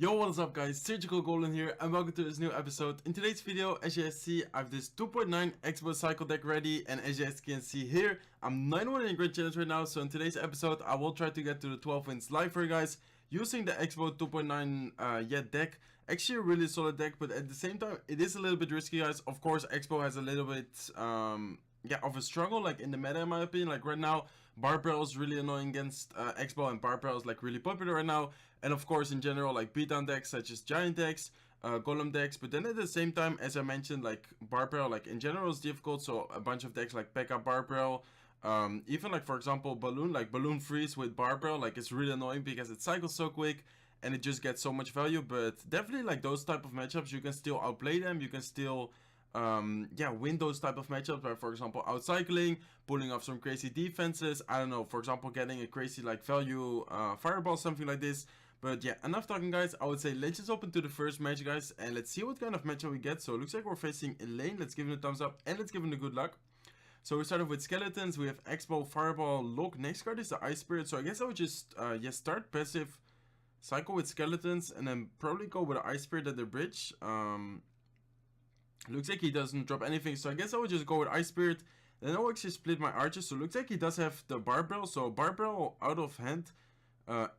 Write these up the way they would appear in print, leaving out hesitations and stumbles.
Yo, what is up guys, Surgical Goblin here and welcome to this new episode. In today's video, as you guys see, I have this 2.9 Expo Cycle deck ready, and as you guys can see here, I'm 9-1 in Great Challenge right now. So in today's episode, I will try to get to the 12 wins live for you guys using the Expo 2.9 deck. Actually a really solid deck, but at the same time, it is a little bit risky guys. Of course, Expo has a little bit of a struggle like in the meta in my opinion. Like right now, Barbell is really annoying against Expo, and Barbell is like really popular right now. And of course in general, like beatdown decks such as Giant decks, Golem decks. But then at the same time, as I mentioned, like Barbell like in general is difficult. So a bunch of decks like P.E.K.K.A. Barbell, even like for example Balloon Freeze with Barbell, like it's really annoying because it cycles so quick and it just gets so much value. But definitely like those type of matchups, you can still outplay them, you can still win those type of matchups by, for example, outcycling, pulling off some crazy defenses. I don't know, for example, getting a crazy like value fireball, something like this. But yeah, enough talking guys. I would say let's just open to the first match guys, and let's see what kind of matchup we get. So it looks like we're facing Elaine. Let's give him a thumbs up and let's give him the good luck. So we start off with Skeletons. We have Expo, Fireball, Lock. Next card is the Ice Spirit. So I guess I would just start passive cycle with Skeletons and then probably go with the Ice Spirit at the bridge. Looks like he doesn't drop anything, so I guess I would just go with Ice Spirit. Then I'll actually split my archers, so looks like he does have the Barbell, so Barbell out of hand.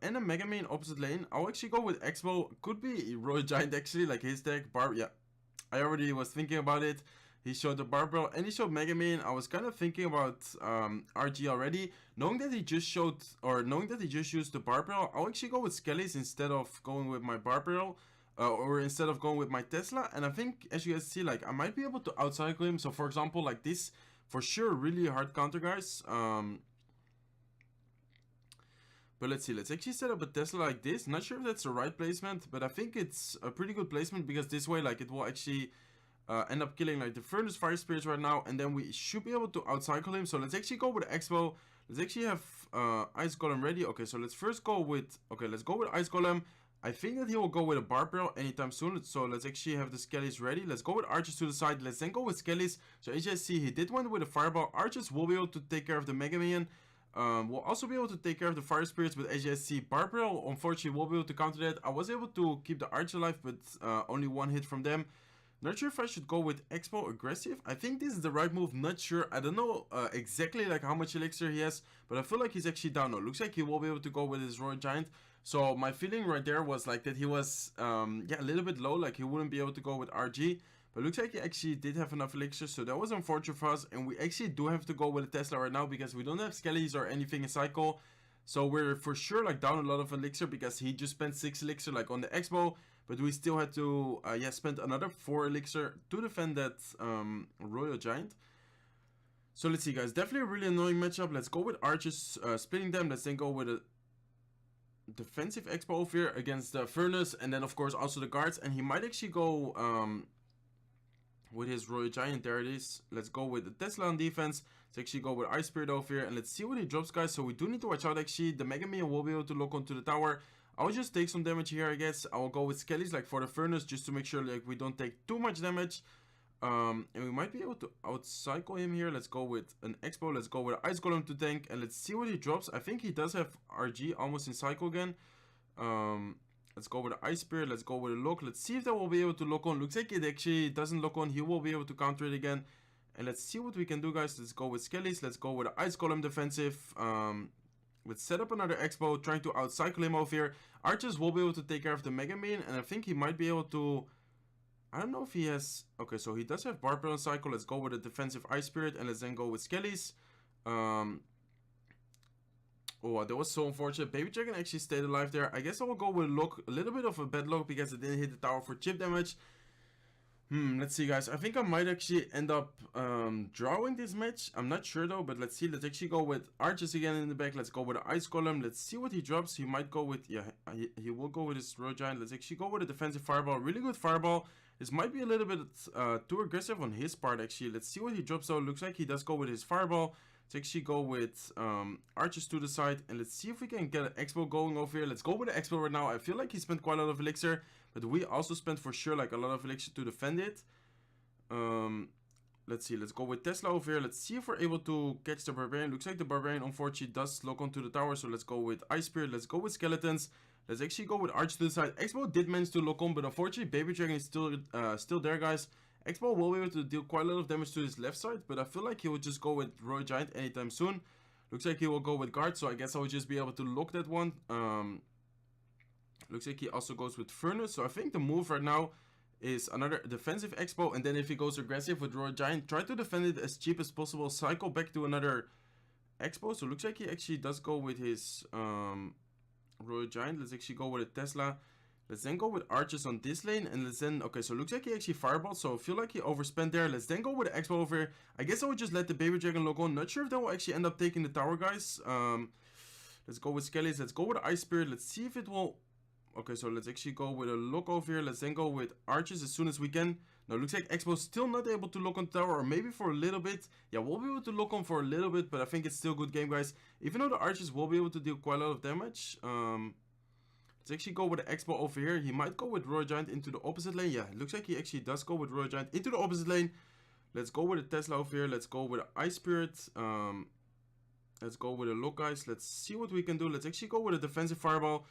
And a Mega Man opposite lane. I'll actually go with Expo. Could be Royal Giant actually, like his deck. I already was thinking about it. He showed the Barbell and he showed Mega Man. I was kind of thinking about RG already. Knowing that he just showed, or knowing that he just used the Barbell, I'll actually go with Skellies instead of going with my Barbell. Or instead of going with my Tesla. And I think, as you guys see, like I might be able to outcycle him. So for example, like this, for sure, really hard counter guys. But let's see, let's actually set up a Tesla like this. Not sure if that's the right placement, but I think it's a pretty good placement, because this way like it will actually end up killing like the Furnace Fire Spirits right now, and then we should be able to outcycle him. So let's actually go with Expo. Let's actually have Ice Golem ready. Okay, so let's first go with, let's go with Ice Golem. I think that he will go with a Barbell anytime soon, so let's actually have the Skellies ready. Let's go with Archers to the side. Let's then go with Skellies. So as you see, he did one with a Fireball. Archers will be able to take care of the Mega Man. We'll also be able to take care of the Fire Spirits, but as you see, Barbell unfortunately will be able to counter that. I was able to keep the Archer alive, but only one hit from them. Not sure if I should go with Expo aggressive. I think this is the right move. Not sure. I don't know exactly like how much elixir he has, but I feel like he's actually down. No, looks like he will be able to go with his Royal Giant. So my feeling right there was like that he was a little bit low, like he wouldn't be able to go with RG. But looks like he actually did have enough elixir, so that was unfortunate for us. And we actually do have to go with a Tesla right now because we don't have Skellies or anything in cycle. So we're for sure like down a lot of elixir because he just spent 6 elixir like on the Expo. But we still had to spend another 4 elixir to defend that Royal Giant. So let's see guys, definitely a really annoying matchup. Let's go with Archers, splitting them. Let's then go with a defensive Expo over here against the Furnace. And then of course also the guards. And he might actually go with his Royal Giant. There it is. Let's go with the Tesla on defense. Let's actually go with Ice Spirit over here. And let's see what he drops guys. So we do need to watch out actually. The Mega Man will be able to lock onto the tower. I will just take some damage here, I guess. I will go with Skellies like for the Furnace, just to make sure like we don't take too much damage. And we might be able to outcycle him here. Let's go with an Expo. Let's go with Ice Golem to tank. And let's see what he drops. I think he does have RG almost in cycle again. Let's go with the Ice Spirit. Let's go with a Lock. Let's see if that will be able to lock on. Looks like it actually doesn't lock on. He will be able to counter it again. And let's see what we can do, guys. Let's go with Skellies. Let's go with the Ice Golem defensive. Let's set up another Expo, trying to outcycle him over here. Archers will be able to take care of the Mega Man, and I think he might be able to... I don't know if he has... Okay, so he does have Barbell on cycle. Let's go with a defensive Ice Spirit, and let's then go with Skellies. Oh, that was so unfortunate. Baby Dragon actually stayed alive there. I guess I will go with Lock. A little bit of a bad luck because it didn't hit the tower for chip damage. Let's see guys, I think I might actually end up drawing this match. I'm not sure though, but let's see. Let's actually go with Archers again in the back. Let's go with the Ice Golem. Let's see what he drops. He might go with, he will go with his Royal Giant. Let's actually go with a defensive Fireball. Really good Fireball. This might be a little bit too aggressive on his part actually. Let's see what he drops though. Looks like he does go with his Fireball. Let's actually go with Archers to the side, and let's see if we can get an Expo going over here. Let's go with the Expo right now. I feel like he spent quite a lot of elixir, but we also spent for sure like a lot of elixir to defend it. Let's see, let's go with Tesla over here. Let's see if we're able to catch the Barbarian. Looks like the Barbarian unfortunately does lock onto the tower, so let's go with Ice Spirit. Let's go with Skeletons. Let's actually go with Arch to the side. Expo did manage to lock on, but unfortunately Baby Dragon is still there, guys. Expo will be able to deal quite a lot of damage to his left side, but I feel like he will just go with Royal Giant anytime soon. Looks like he will go with Guard, so I guess I will just be able to lock that one. Looks like he also goes with Furnace, so I think the move right now is another defensive Expo, and then if he goes aggressive with Royal Giant, try to defend it as cheap as possible, cycle back to another Expo. So looks like he actually does go with his Royal Giant. Let's actually go with a Tesla. Let's then go with Arches on this lane, and let's then, okay, so looks like he actually fireballed, so I feel like he overspent there. Let's then go with the Expo over here. I guess I would just let the Baby Dragon lock on. Not sure if that will actually end up taking the tower, guys. Let's go with Skellies. Let's go with the Ice Spirit. Let's see if it will. Okay, so let's actually go with a lock over here. Let's then go with Arches as soon as we can. Now, looks like Expo still not able to lock on tower, or maybe for a little bit. Yeah, we'll be able to lock on for a little bit, but I think it's still a good game, guys. Even though the Arches will be able to deal quite a lot of damage. Let's actually go with the Expo over here. He might go with Royal Giant into the opposite lane. Yeah, it looks like he actually does go with Royal Giant into the opposite lane. Let's go with the Tesla over here. Let's go with the Ice Spirit. Let's go with a lock, guys. Let's see what we can do. Let's actually go with a defensive fireball.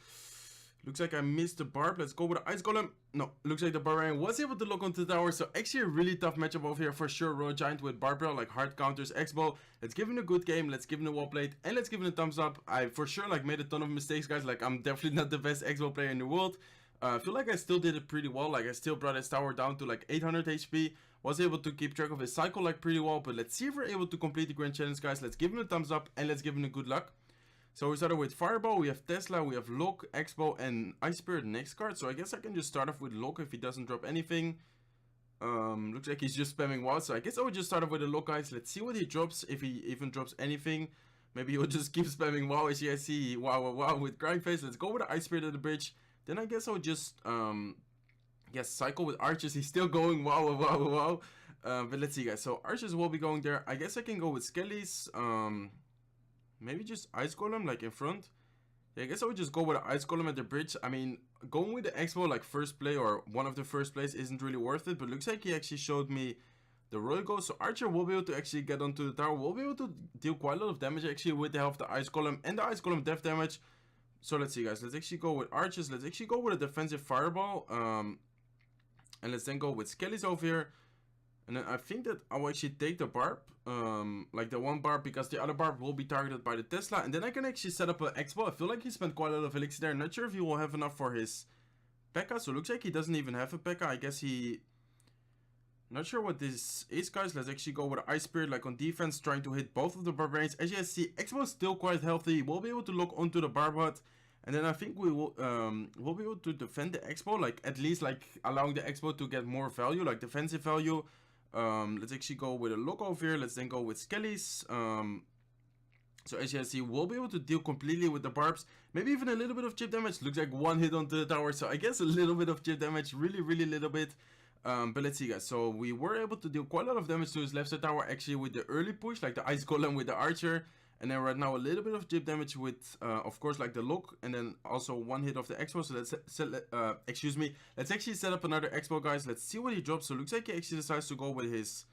Looks like I missed the barb. Let's go with the Ice Golem. No, looks like the Barbarian was able to lock onto the tower. So actually a really tough matchup over here for sure. Royal Giant with Barbara, like hard counters, Expo. Let's give him a good game. Let's give him a wall plate. And let's give him a thumbs up. I for sure like made a ton of mistakes, guys. Like I'm definitely not the best Expo player in the world. I feel like I still did it pretty well. Like I still brought his tower down to like 800 HP. Was able to keep track of his cycle like pretty well. But let's see if we're able to complete the grand challenge, guys. Let's give him a thumbs up and let's give him a good luck. So we started with Fireball, we have Tesla, we have Lock, Expo, and Ice Spirit next card. So I guess I can just start off with Lock if he doesn't drop anything. Looks like he's just spamming WoW, so I guess I would just start off with the Lock, guys. Let's see what he drops, if he even drops anything. Maybe he'll just keep spamming WoW, as you guys see, wow, with Grind Face. Let's go with the Ice Spirit at the bridge. Then I guess I'll just, cycle with Arches. He's still going wow. But let's see, guys. So Arches will be going there. I guess I can go with Skellies. Maybe just Ice Golem, like in front. Yeah, I guess I would just go with an Ice Golem at the bridge. I mean, going with the Expo, like first play or one of the first plays isn't really worth it. But looks like he actually showed me the Royal Ghost. So Archer will be able to actually get onto the tower. We'll be able to deal quite a lot of damage actually with the help of the Ice Golem and the Ice Golem death damage. So let's see, guys. Let's actually go with Archers. Let's actually go with a defensive Fireball. And let's then go with Skellies over here. And then I think that I will actually take the barb, like the one barb, because the other barb will be targeted by the Tesla. And then I can actually set up an Expo. I feel like he spent quite a lot of elixir there. Not sure if he will have enough for his P.E.K.K.A. So it looks like he doesn't even have a P.E.K.K.A. I guess he... Not sure what this is, guys. Let's actually go with Ice Spirit, like on defense, trying to hit both of the barbarians. As you guys see, Expo is still quite healthy. We'll be able to lock onto the barb hut. And then I think we will we'll be able to defend the Expo, like at least like allowing the Expo to get more value, like defensive value. Let's actually go with a lock over here. Let's then go with Skellies. So as you can see, we'll be able to deal completely with the barbs. Maybe even a little bit of chip damage. Looks like one hit onto the tower. So I guess a little bit of chip damage. Really little bit. But let's see, guys. So we were able to deal quite a lot of damage to his left side tower. Actually with the early push, like the Ice Golem with the Archer. And then right now a little bit of chip damage with, of course, like the lock. And then also one hit of the Expo. So let's, excuse me. Let's actually set up another Expo, guys. Let's see what he drops. So it looks like he actually decides to go with his,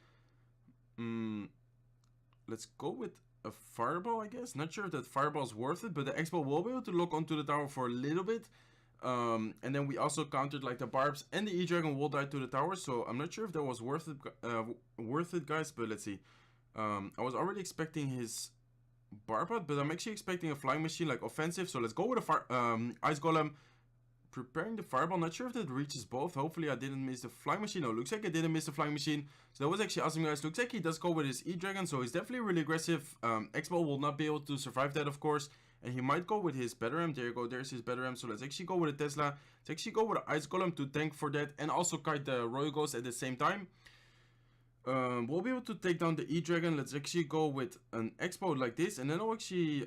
let's go with a Fireball, I guess. Not sure if that Fireball is worth it. But the Expo will be able to lock onto the tower for a little bit. And then we also countered like the barbs and the E-Dragon will die to the tower. So I'm not sure if that was worth it, guys. But let's see. I was already expecting his Barbot, but I'm actually expecting a flying machine, like offensive. So let's go with a Ice Golem. Preparing the Fireball. Not sure if that reaches both. Hopefully I didn't miss the flying machine. No, looks like I didn't miss the flying machine. So that was actually awesome, guys. Looks like he does go with his E-Dragon. So he's definitely really aggressive. Expo will not be able to survive that, of course. And he might go with his Betterham. There you go. There's his Betterham. So let's actually go with a Tesla. Let's actually go with an Ice Golem to tank for that. And also kite the Royal Ghost at the same time. We'll be able to take down the E-Dragon. Let's actually go with an Expo like this. And then I'll actually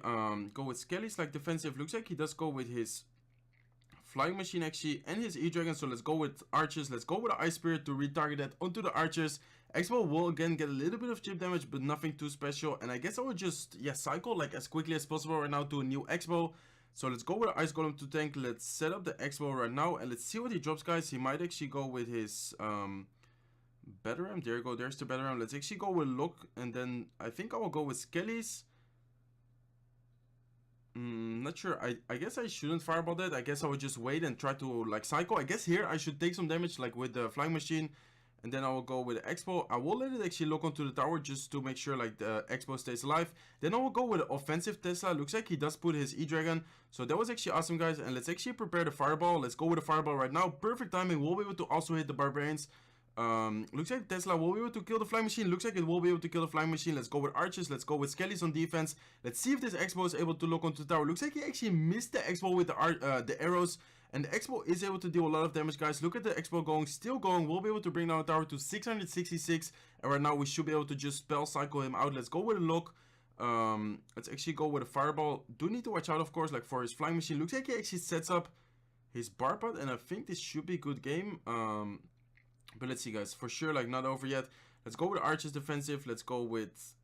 go with Skellies like defensive. Looks like he does go with his flying machine actually and his E-Dragon. So let's go with Archers. Let's go with the Ice Spirit to retarget that onto the Archers. Expo will again get a little bit of chip damage, but nothing too special. And I guess I would just, cycle like as quickly as possible right now to a new Expo. So let's go with the Ice Golem to tank. Let's set up the Expo right now. And let's see what he drops, guys. He might actually go with his... Betterham, there you go, there's the Betterham. Let's actually go with Lock, and then I think I will go with Skellies. Not sure. I guess I shouldn't fireball that. I guess I would just wait and try to like cycle. I guess here I should take some damage like with the flying machine. And then I will go with the Expo. I will let it actually lock onto the tower just to make sure like the Expo stays alive. Then I will go with the offensive Tesla. Looks like he does put his E-Dragon. So that was actually awesome, guys. And let's actually prepare the Fireball. Let's go with the Fireball right now. Perfect timing. We'll be able to also hit the Barbarians. Looks like Tesla will be able to kill the Flying Machine. Looks like it will be able to kill the Flying Machine. Let's go with Archers. Let's go with Skellies on defense. Let's see if this Expo is able to lock onto the tower. Looks like he actually missed the Expo with the arrows. And the Expo is able to deal a lot of damage, guys. Look at the Expo going, still going. We'll be able to bring down the tower to 666. And right now, we should be able to just spell cycle him out. Let's go with a look. Let's actually go with a Fireball. Do need to watch out, of course, like for his Flying Machine. Looks like he actually sets up his bar pot. And I think this should be a good game. But let's see, guys. For sure, like not over yet. Let's go with Archers defensive. Let's go with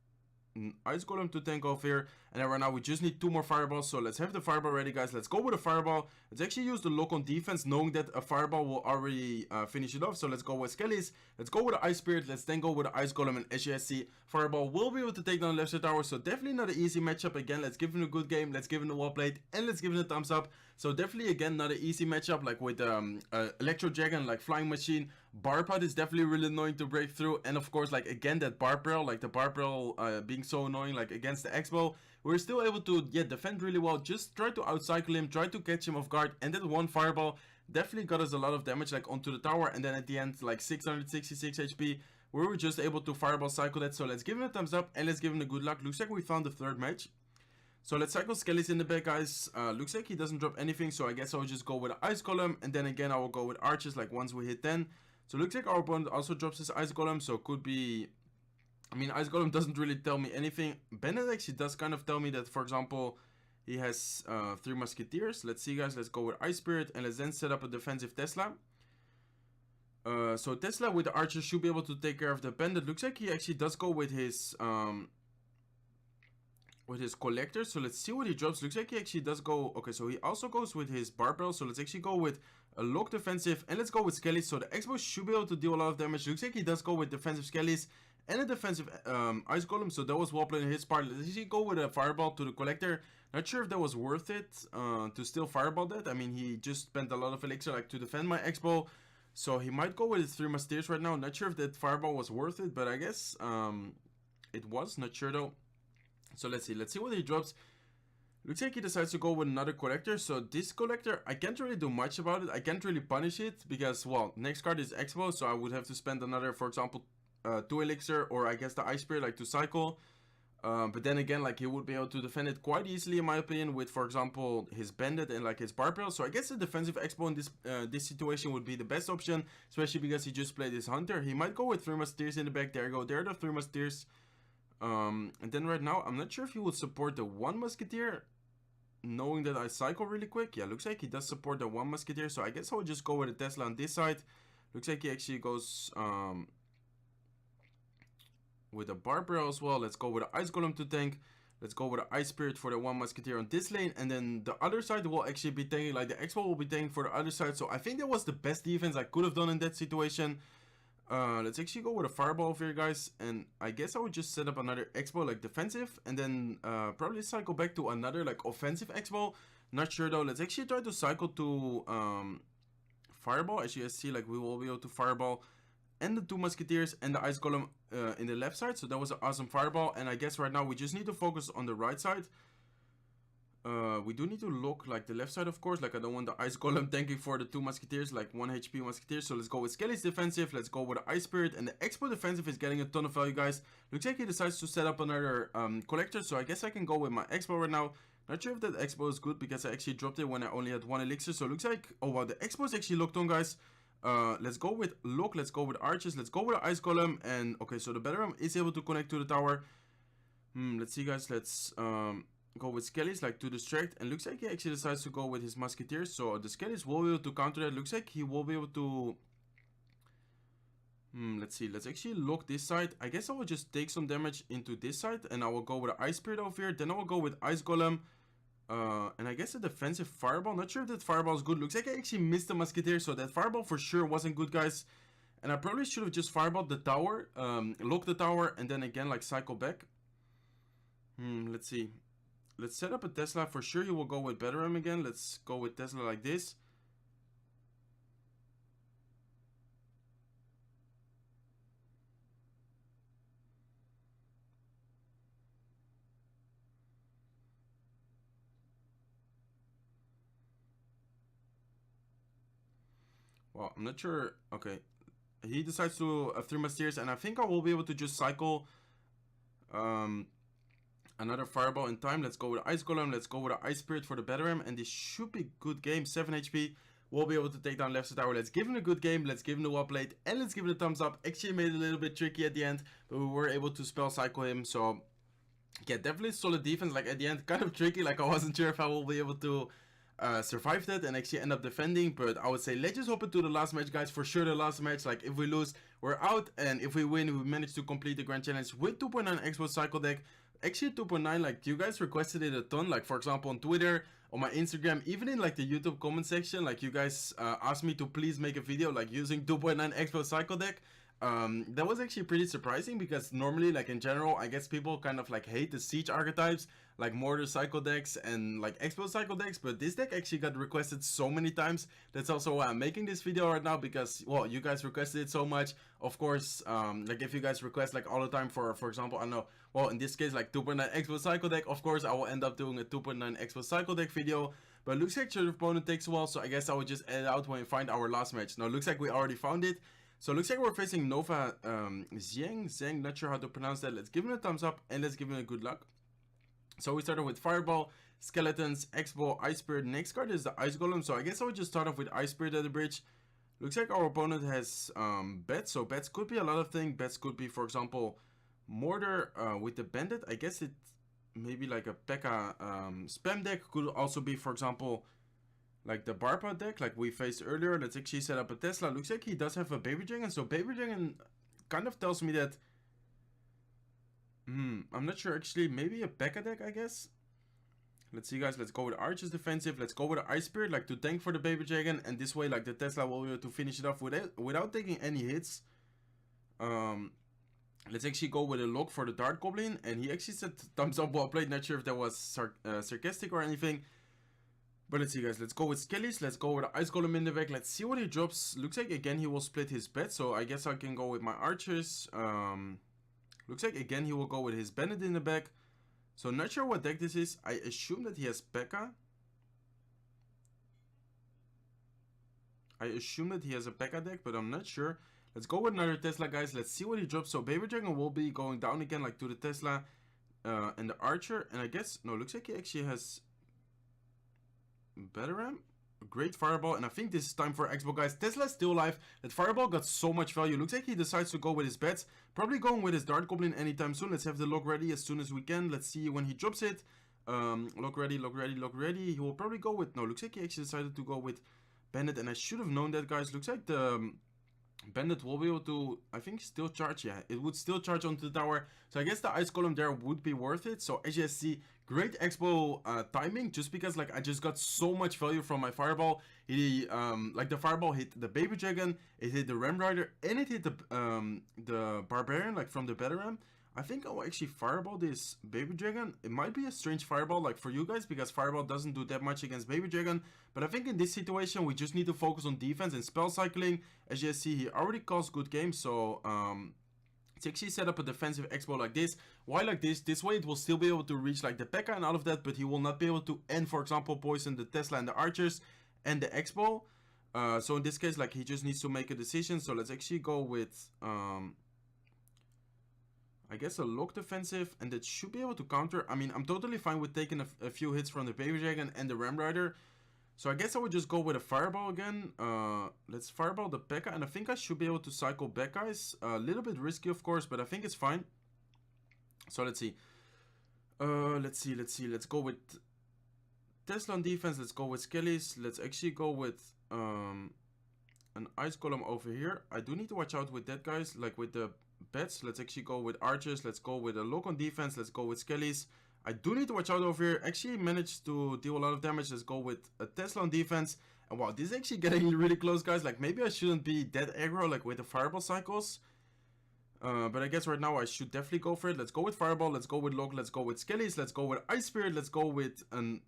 Ice Golem to tank off here. And then right now we just need 2 more fireballs. So let's have the fireball ready, guys. Let's go with a fireball. Let's actually use the lock on defense, knowing that a fireball will already finish it off. So let's go with Skellies. Let's go with the Ice Spirit. Let's then go with the Ice Golem. And as you guys see, fireball will be able to take down the left side tower. So definitely not an easy matchup. Again, let's give him a good game. Let's give him the wall plate. And let's give him a thumbs up. So definitely, again, not an easy matchup. Like with Electro Dragon, like Flying Machine. Barpod is definitely really annoying to break through. And of course, like again, that Barbarrel, like the Barbarrel being so annoying, like against the Expo. We're still able to defend really well. Just try to outcycle him, try to catch him off guard. And that one fireball definitely got us a lot of damage like onto the tower. And then at the end, like 666 HP, we were just able to fireball cycle that. So let's give him a thumbs up and let's give him a good luck. Looks like we found the third match. So let's cycle Skellies in the back, guys. Looks like he doesn't drop anything. So I guess I'll just go with the Ice Golem. And then again, I will go with Archers like once we hit 10. So it looks like our opponent also drops his Ice Golem. So it could be... I mean, Ice Golem doesn't really tell me anything. Bennett actually does kind of tell me that, for example, he has 3 Musketeers. Let's see, guys. Let's go with Ice Spirit. And let's then set up a defensive Tesla. So Tesla with the Archer should be able to take care of the Bandit. Looks like he actually does go with his Collector. So let's see what he drops. Looks like he actually does go... Okay, so he also goes with his Barbell. So let's actually go with a lock defensive. And let's go with Skellies. So the Expo should be able to deal a lot of damage. Looks like he does go with defensive Skellies and a defensive Ice Golem. So that was well played in his part. Let's actually go with a Fireball to the Collector. Not sure if that was worth it to still Fireball that. I mean, he just spent a lot of Elixir like to defend my Expo. So he might go with his 3 Musketeers right now. Not sure if that Fireball was worth it. But I guess it was. Not sure though. So let's see what he drops. Looks like he decides to go with another Collector. So this Collector, I can't really do much about it. I can't really punish it because, well, next card is Expo. So I would have to spend another, for example, 2 Elixir or I guess the Ice Spirit like to cycle. But then again, like he would be able to defend it quite easily in my opinion with, for example, his Bandit and like his Barbell. So I guess the defensive Expo in this situation would be the best option, especially because he just played his Hunter. He might go with 3 Musketeers in the back. There you go. There are the 3 Musketeers. And then right now, I'm not sure if he would support the 1 Musketeer, knowing that I cycle really quick. Yeah, looks like he does support the 1 Musketeer. So I guess I would just go with a Tesla on this side. Looks like he actually goes with a Barbell as well. Let's go with an Ice Golem to tank. Let's go with an Ice Spirit for the 1 Musketeer on this lane. And then the other side will actually be tanking, like the Expo will be tanking for the other side. So I think that was the best defense I could have done in that situation. Let's actually go with a Fireball over here, guys. And I guess I would just set up another Expo like defensive. And then probably cycle back to another like offensive Expo. Not sure though. Let's actually try to cycle to Fireball. As you guys see, like we will be able to Fireball and the 2 Musketeers and the Ice Golem in the left side. So that was an awesome Fireball. And I guess right now we just need to focus on the right side. We do need to look like the left side, of course. Like I don't want the Ice Golem tanking for the 2 Musketeers, like 1 HP Musketeers. So let's go with Skelly's defensive. Let's go with the Ice Spirit. And the Expo defensive is getting a ton of value, guys. Looks like he decides to set up another Collector. So I guess I can go with my Expo right now. Not sure if that Expo is good because I actually dropped it when I only had 1 Elixir. So it looks like, oh wow, the Expo is actually locked on, guys. Let's go with look. Let's go with Archers. Let's go with the Ice Golem. And okay, so the Batterum is able to connect to the tower. Let's see, guys. Let's go with Skellies like to distract. And looks like he actually decides to go with his Musketeers. So the Skellies will be able to counter that. Looks like he will be able to let's see. Let's actually lock this side. I guess I will just take some damage into this side. And I will go with the Ice Spirit over here. Then I will go with Ice Golem. And I guess a defensive Fireball. Not sure if that Fireball is good. Looks like I actually missed the Musketeer. So that Fireball for sure wasn't good, guys. And I probably should have just Fireballed the tower. Lock the tower. And then again like cycle back. Let's see. let's set up a Tesla. For sure he will go with Betterham again. Let's go with Tesla like this. Well, I'm not sure. Okay, he decides to 3 Musketeers, and I think I will be able to just cycle another Fireball in time. Let's go with Ice Golem. Let's go with the Ice Spirit for the Betterham, and this should be a good game. 7 HP. We'll be able to take down Left Tower. Let's give him a good game. Let's give him the wall plate, and let's give it a thumbs up. Actually made it a little bit tricky at the end, but we were able to spell cycle him. So yeah, definitely solid defense. Like at the end, kind of tricky. Like I wasn't sure if I will be able to survive that and actually end up defending, but I would say let's just hop into the last match, guys. For sure the last match, like if we lose we're out, and if we win we manage to complete the grand challenge with 2.9 Expo cycle deck. Actually 2.9, like you guys requested it a ton, like for example on Twitter, on my Instagram, even in like the YouTube comment section, like you guys asked me to please make a video like using 2.9 Expo cycle deck. That was actually pretty surprising, because normally, like in general, I guess people kind of like hate the siege archetypes, like mortar cycle decks and like expo cycle decks, but this deck actually got requested so many times. That's also why I'm making this video right now, because well, you guys requested it so much. Of course, like if you guys request like all the time for example, I know, well in this case like 2.9 expo cycle deck, of course I will end up doing a 2.9 expo cycle deck video. But it looks like your opponent takes a while, so I guess I will just edit out when we find our last match. Now it looks like we already found it. So it looks like we're facing Nova Zhang, not sure how to pronounce that. Let's give him a thumbs up and let's give him a good luck. So we started with Fireball, Skeletons, Expo, Ice Spirit. Next card is the Ice Golem, so I guess I would just start off with Ice Spirit at the bridge. Looks like our opponent has bets, so bets could be a lot of things. Bets could be, for example, Mortar with the Bandit. I guess it maybe like a P.E.K.K.A spam deck. Could also be, for example, like the Barpa deck, like we faced earlier. Let's actually set up a Tesla. Looks like he does have a Baby Dragon, so Baby Dragon kind of tells me that I'm not sure actually, maybe a P.E.K.K.A deck, I guess. Let's see, guys. Let's go with Archer's defensive. Let's go with the Ice Spirit, like to tank for the Baby Dragon, and this way like the Tesla will be able to finish it off without taking any hits. Let's actually go with a lock for the Dart Goblin, and he actually said thumbs up well played. Not sure if that was sarcastic or anything. But let's see, guys. Let's go with Skellies. Let's go with the Ice Golem in the back. Let's see what he drops. Looks like again he will split his bet, so I guess I can go with my Archers. Looks like again he will go with his Bandit in the back. So not sure what deck this is. I assume that he has P.E.K.K.A. I assume that he has a P.E.K.K.A deck, but I'm not sure. Let's go with another Tesla, guys. Let's see what he drops. So Baby Dragon will be going down again, like to the Tesla and the Archer. And I guess, no, looks like he actually has Betterham, great Fireball, and I think this is time for Expo, guys. Tesla's still alive. That Fireball got so much value. Looks like he decides to go with his bets, probably going with his Dart Goblin anytime soon. Let's have the lock ready as soon as we can. Let's see when he drops it. Lock ready, lock ready, lock ready. He will probably go with, no, looks like he actually decided to go with Bandit, and I should have known that, guys. Looks like the Bandit will be able to, I think, still charge. Yeah, it would still charge onto the tower, so I guess the Ice Golem there would be worth it. So as you see, great Expo timing, just because like I just got so much value from my Fireball. He like the Fireball hit the Baby Dragon, it hit the Ram Rider, and it hit the Barbarian, like from the Betterham. I think I'll actually Fireball this Baby Dragon. It might be a strange Fireball like for you guys, because Fireball doesn't do that much against Baby Dragon. But I think in this situation we just need to focus on defense and spell cycling. As you see, he already caused good games, so let's actually set up a defensive Expo like this. Why like this? This way it will still be able to reach like the P.E.K.K.A and all of that, but he will not be able to end, for example, poison the Tesla and the Archers and the Expo. So in this case, like he just needs to make a decision. So let's actually go with I guess a lock defensive, and that should be able to counter. I mean, I'm totally fine with taking a few hits from the Baby Dragon and the Ram Rider. So I guess I would just go with a Fireball again. Let's Fireball the P.E.K.K.A, and I think I should be able to cycle back, guys. A little bit risky, of course, but I think it's fine. So let's see. Let's go with Tesla on defense. Let's go with Skellies. Let's actually go with an Ice Golem over here. I do need to watch out with that, guys, like with the bets. Let's actually go with Archers. Let's go with a lock on defense. Let's go with Skellies. I do need to watch out over here. Actually managed to deal a lot of damage. Let's go with a Tesla on defense. And wow, this is actually getting really close, guys. Like maybe I shouldn't be that aggro like with the Fireball cycles. But I guess right now I should definitely go for it. Let's go with Fireball, let's go with Log, let's go with Skellies, let's go with Ice Spirit, let's go with an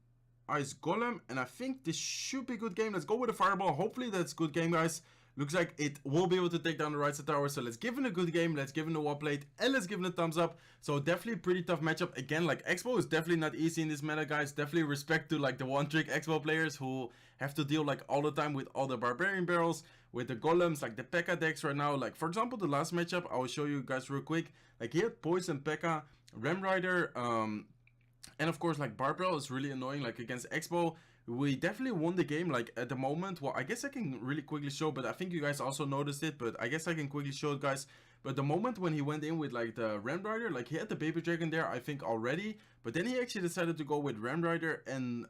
Ice Golem, and I think this should be a good game. Let's go with a Fireball. Hopefully that's good game, guys. Looks like it will be able to take down the right side tower, so let's give it a good game, let's give it a wall plate, and let's give it a thumbs up. So definitely pretty tough matchup. Again, like Expo is definitely not easy in this meta, guys. Definitely respect to like the one-trick Expo players who have to deal like all the time with all the Barbarian barrels, with the Golems, like the P.E.K.K.A decks right now. Like for example, the last matchup, I will show you guys real quick. Like he had Poison, P.E.K.K.A, Ram Rider, and of course like Barbell is really annoying like against Expo. We definitely won the game like at the moment. Well, I guess I can really quickly show, but I think you guys also noticed it, but I guess I can quickly show it, guys. But the moment when he went in with like the Ram Rider, like he had the Baby Dragon there I think already, but then he actually decided to go with Ram Rider and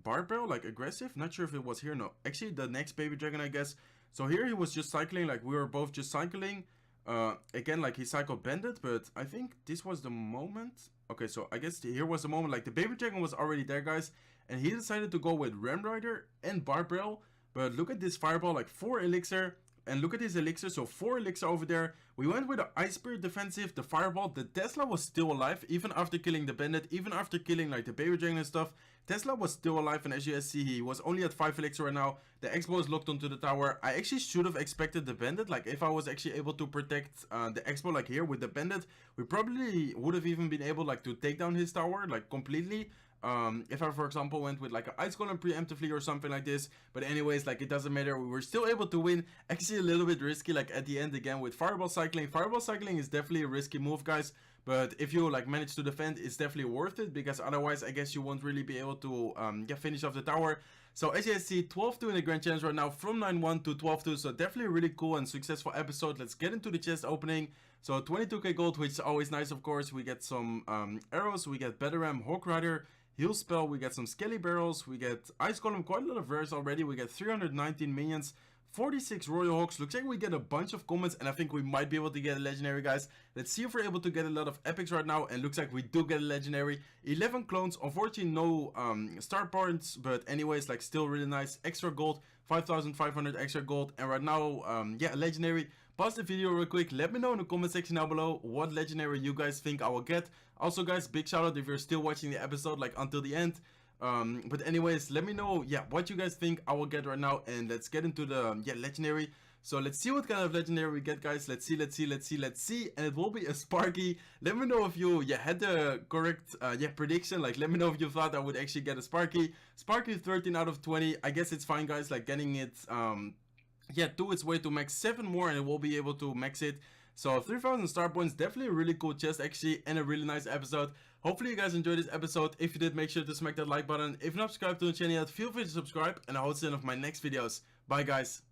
Barbell, like aggressive. Not sure if it was here, no, actually the next Baby Dragon I guess. So here he was just cycling, like we were both just cycling. Again, like he cycled Bandit, but I think this was the moment. Okay, so I guess here was the moment, like the Baby Dragon was already there, guys, and he decided to go with Ram Rider and Barbell. But look at this Fireball, like 4 elixir, and look at his elixir, so 4 elixir over there. We went with the Ice Spirit defensive, the Fireball. The Tesla was still alive, even after killing the Bandit, even after killing like the Baby Dragon and stuff. Tesla was still alive, and as you guys see, he was only at 5 elixir right now. The Expo is locked onto the tower. I actually should have expected the Bandit, like if I was actually able to protect the Expo like here with the Bandit, we probably would have even been able like to take down his tower like completely. If I for example went with like an Ice Golem preemptively or something like this. But anyways, like it doesn't matter, we were still able to win. Actually a little bit risky like at the end again with Fireball cycling. Fireball cycling is definitely a risky move, guys, but if you like manage to defend, it's definitely worth it, because otherwise I guess you won't really be able to get finish off the tower. So as you guys see, 12-2 in the grand challenge right now, from 9-1 to 12-2, so definitely a really cool and successful episode. Let's get into the chest opening. So 22k gold, which is always nice, of course. We get some arrows, we get Bataram, Hawk Rider, Heal Spell, we get some Skelly Barrels, we get Ice Golem, quite a lot of rares already, we get 319 minions, 46 Royal Hawks. Looks like we get a bunch of comments, and I think we might be able to get a legendary, guys. Let's see if we're able to get a lot of epics right now, and looks like we do get a legendary. 11 clones, unfortunately no star points, but anyways, like still really nice. Extra gold, 5,500 extra gold, and right now yeah, legendary. Pause the video real quick, let me know in the comment section down below what legendary you guys think I will get. Also guys, big shout out if you're still watching the episode like until the end. But anyways, let me know, yeah, what you guys think I will get right now, and let's get into the legendary. So let's see what kind of legendary we get, guys. Let's see, and it will be a Sparky. Let me know if you had the correct prediction. Like let me know if you thought I would actually get a Sparky. Sparky 13 out of 20. I guess it's fine, guys, like getting it to its way to max 7 more, and it will be able to max it. So 3,000 star points, definitely a really cool chest actually, and a really nice episode. Hopefully you guys enjoyed this episode. If you did, make sure to smack that like button. If you're not subscribed to the channel yet, feel free to subscribe, and I hope to see you in my next videos. Bye guys.